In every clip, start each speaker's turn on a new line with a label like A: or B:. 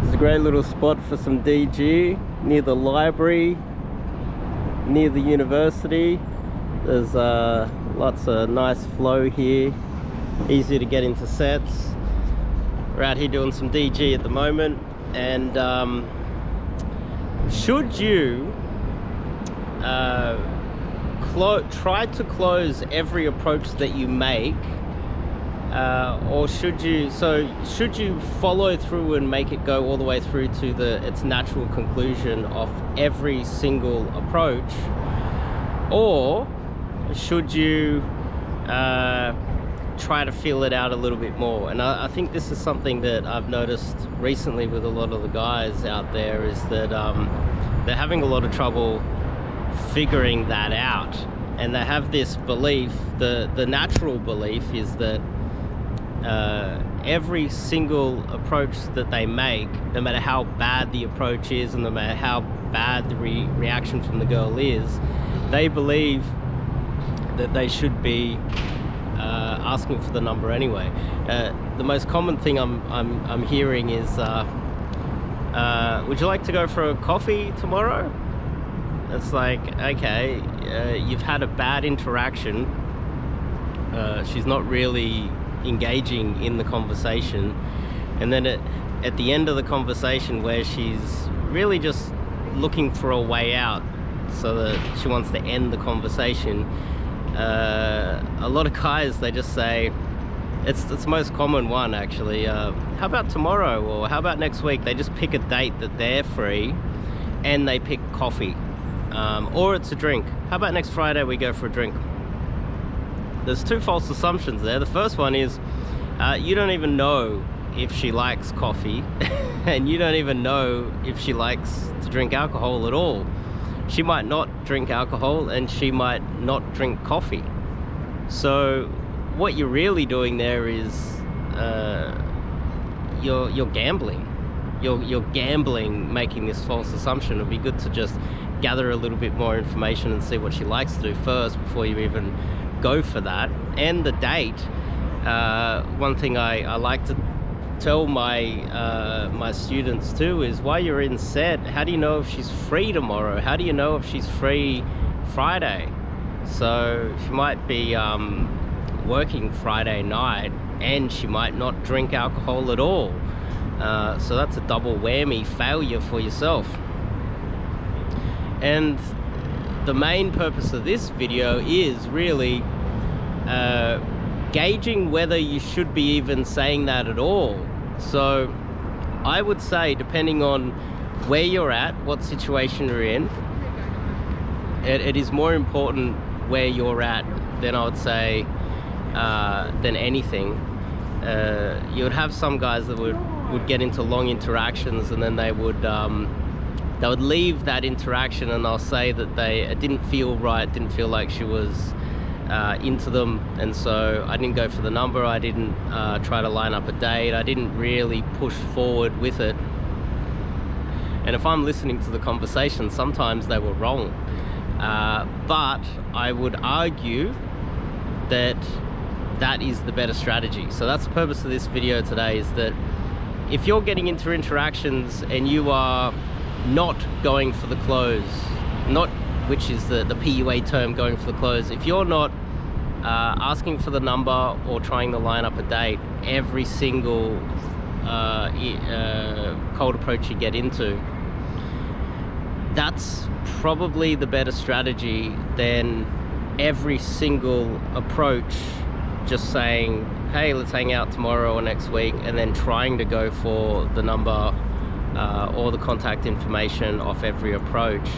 A: It's a great little spot for some DG near the library, near the university. There's lots of nice flow here, easy to get into sets. We're out here doing some DG at the moment, and should you try to close every approach that you make, or should you follow through and make it go all the way through to its natural conclusion of every single approach, or should you try to feel it out a little bit more? And I think this is something that I've noticed recently with a lot of the guys out there, is that they're having a lot of trouble figuring that out. And they have this belief, the natural belief is that every single approach that they make, no matter how bad the approach is and no matter how bad the reaction from the girl is, they believe that they should be asking for the number anyway. The most common thing I'm hearing is, would you like to go for a coffee tomorrow? It's like, okay, you've had a bad interaction. She's not really engaging in the conversation, and then at the end of the conversation, where she's really just looking for a way out so that she wants to end the conversation, a lot of guys, they just say, it's the most common one actually, how about tomorrow, or how about next week? They just pick a date that they're free and they pick coffee, or it's a drink. How about next Friday we go for a drink? There's two false assumptions there. The first one is you don't even know if she likes coffee and you don't even know if she likes to drink alcohol at all. She might not drink alcohol and she might not drink coffee. So what you're really doing there is you're gambling. You're gambling, making this false assumption. It'd be good to just gather a little bit more information and see what she likes to do first before you even go for that. And the date, one thing I like to tell my students too is, while you're in set, how do you know if she's free tomorrow? How do you know if she's free Friday? So she might be working Friday night and she might not drink alcohol at all. So that's a double whammy failure for yourself. And the main purpose of this video is really gauging whether you should be even saying that at all. So I would say, depending on where you're at, what situation you're in, it is more important where you're at than, I would say, than anything. You would have some guys that would get into long interactions, and then they would leave that interaction and they'll say that it didn't feel right, didn't feel like she was into them, and so I didn't go for the number, I didn't try to line up a date, I didn't really push forward with it. And if I'm listening to the conversation, sometimes they were wrong, but I would argue that that is the better strategy. So that's the purpose of this video today, is that if you're getting into interactions and you are not going for the close, which is the PUA term, going for the close, if you're not asking for the number or trying to line up a date every single cold approach you get into, that's probably the better strategy than every single approach just saying, hey, let's hang out tomorrow or next week, and then trying to go for the number or the contact information off every approach.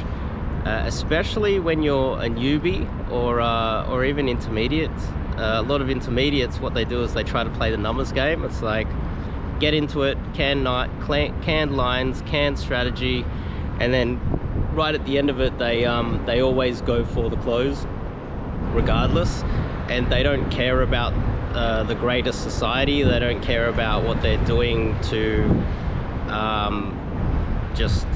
A: Especially when you're a newbie or even intermediate. A lot of intermediates, what they do is they try to play the numbers game. It's like, get into it, canned lines, canned strategy, and then right at the end of it, they always go for the close regardless, and they don't care about the greater society. They don't care about what they're doing to just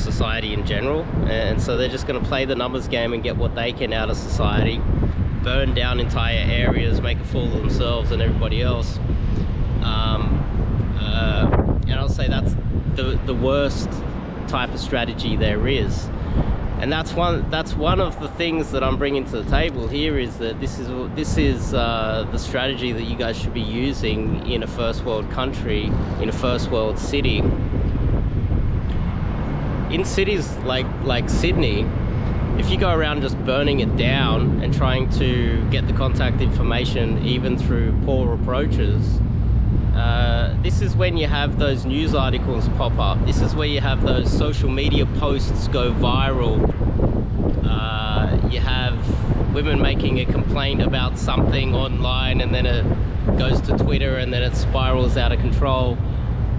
A: society in general. And so they're just going to play the numbers game and get what they can out of society, burn down entire areas, make a fool of themselves and everybody else. And I'll say that's the worst type of strategy there is. And that's one of the things that I'm bringing to the table here, is that this is the strategy that you guys should be using in a first world country, in a first world city. In cities like Sydney, if you go around just burning it down and trying to get the contact information even through poor approaches, this is when you have those news articles pop up. This is where you have those social media posts go viral. You have women making a complaint about something online, and then it goes to Twitter, and then it spirals out of control.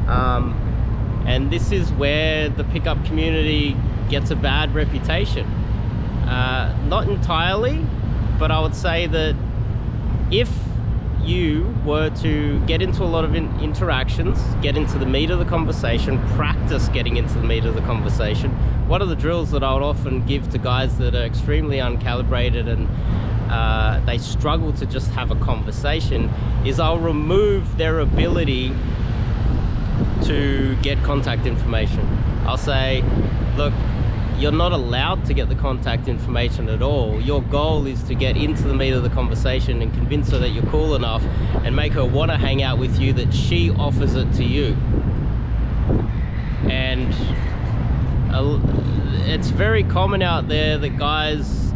A: And this is where the pickup community gets a bad reputation. Not entirely, but I would say that if you were to get into a lot of interactions, get into the meat of the conversation, practice getting into the meat of the conversation. One of the drills that I would often give to guys that are extremely uncalibrated and they struggle to just have a conversation is I'll remove their ability to get contact information. I'll say, look, you're not allowed to get the contact information at all. Your goal is to get into the meat of the conversation and convince her that you're cool enough and make her want to hang out with you, that she offers it to you. And it's very common out there that guys,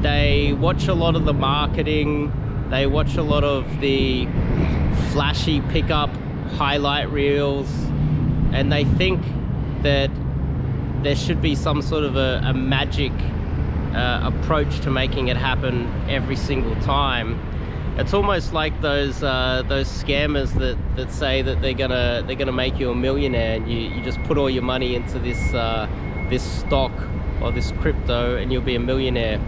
A: they watch a lot of the marketing, they watch a lot of the flashy pickup highlight reels, and they think that there should be some sort of a magic approach to making it happen every single time. It's almost like those scammers that say that they're gonna make you a millionaire, and you just put all your money into this stock or this crypto and you'll be a millionaire.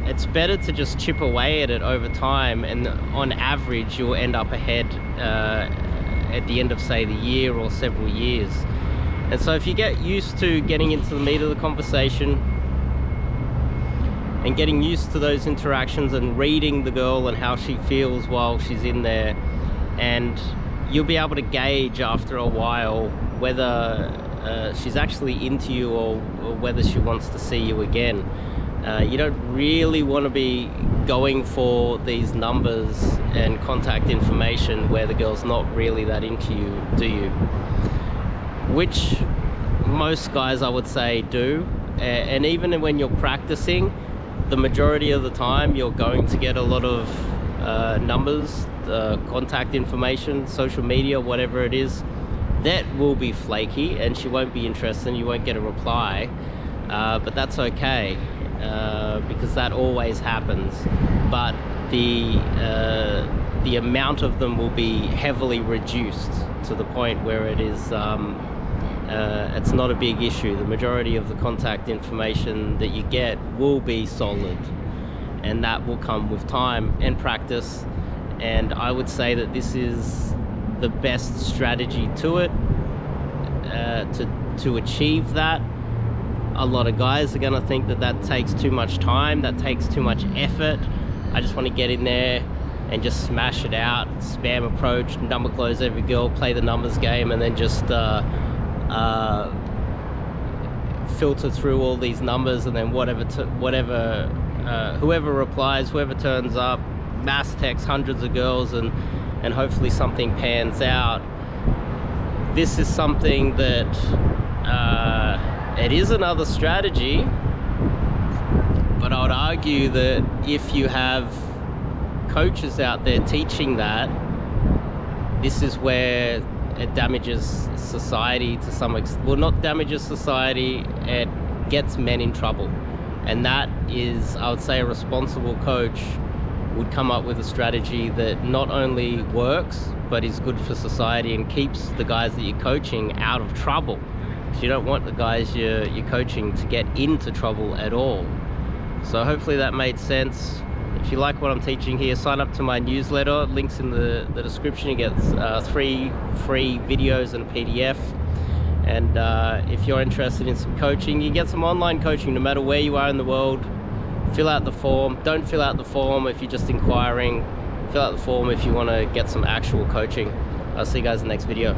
A: It's better to just chip away at it over time, and on average you'll end up ahead at the end of, say, the year or several years. And so if you get used to getting into the meat of the conversation and getting used to those interactions and reading the girl and how she feels while she's in there, and you'll be able to gauge after a while whether she's actually into you or whether she wants to see you again. You don't really want to be going for these numbers and contact information where the girl's not really that into you, do you? Which most guys, I would say, do. And even when you're practicing, the majority of the time you're going to get a lot of numbers, contact information, social media, whatever it is, that will be flaky and she won't be interested and you won't get a reply. But that's okay, because that always happens. But the amount of them will be heavily reduced to the point where it is it's not a big issue. The majority of the contact information that you get will be solid, and that will come with time and practice. And I would say that this is the best strategy to it, to achieve that. A lot of guys are going to think that that takes too much time, that takes too much effort. I just want to get in there and just smash it out, spam approach, number close every girl, play the numbers game, and then just filter through all these numbers, and then whoever replies, whoever turns up, mass text hundreds of girls, and hopefully something pans out. This is something that it is another strategy, but I would argue that if you have coaches out there teaching that, this is where it damages society to some extent. Well, not damages society, it gets men in trouble. And that is, I would say, a responsible coach would come up with a strategy that not only works, but is good for society and keeps the guys that you're coaching out of trouble. So you don't want the guys you're coaching to get into trouble at all. So hopefully that made sense. If you like what I'm teaching here, sign up to my newsletter. Links in the description. You get 3 free videos and a PDF. And if you're interested in some coaching, you get some online coaching no matter where you are in the world. Fill out the form. Don't fill out the form if you're just inquiring. Fill out the form if you want to get some actual coaching. I'll see you guys in the next video.